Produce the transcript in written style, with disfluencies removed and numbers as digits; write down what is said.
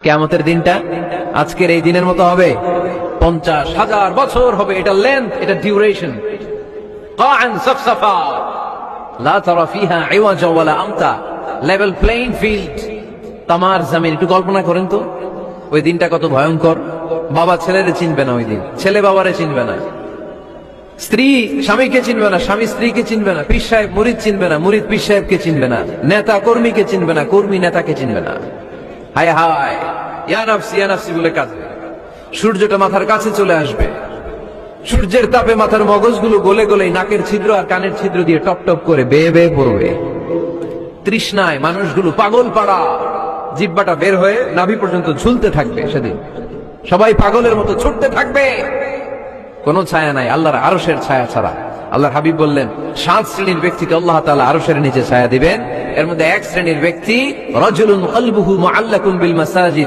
কিয়ামতের দিনটা আজকের এই দিনের মতো হবে? 50,000 বছর হবে। এটা লেন্থ, এটা ডিউরেশন। কাআন সাফসাফা লা তারা ফিহা ইওয়াজা ওয়ালা আমতা, লেভেল প্লেইং ফিল্ড, তামার জমিন। একটু কল্পনা করেন তো ওই দিনটা কত ভয়ঙ্কর। বাবা ছেলেরে চিনবে না ওই দিন, ছেলে বাবারে চিনবে না, স্ত্রী স্বামীকে চিনবে না, স্বামী স্ত্রীকে চিনবে না, পীর সাহেব মুরিদ চিনবে না, মুরিদ পীর সাহেবকে চিনবে না, নেতা কর্মীকে চিনবে না, কর্মী নেতাকে চিনবে না। হায় হায়, ইয়া নাফসি বলে কাঁদবে। সূর্যটা মাথার কাছে চলে আসবে, সূর্যের তাপে মাথার মগজগুলো গলে গলে নাকের ছিদ্র আর কানের ছিদ্র দিয়ে টপ টপ করে বেয়ে বেয়ে পড়বে। তৃষ্ণায় মানুষগুলো পাগল পাড়া, জিহ্বাটা বের হয়ে নাভি পর্যন্ত ঝুলতে থাকবে। সেদিন সবাই পাগলের মতো ছুটতে থাকবে, কোনো ছায়া নাই আল্লাহর আরশের ছায়া ছাড়া। আল্লাহর হাবিব বললেন 7 শ্রেণীর ব্যক্তিকে আল্লাহ তাআলা আরশের নিচে ছায়া দিবেন। এর মধ্যে 1 শ্রেণীর ব্যক্তি রাজুলুন কলবুহু মুআল্লাকুন বিল মাসাজিদ,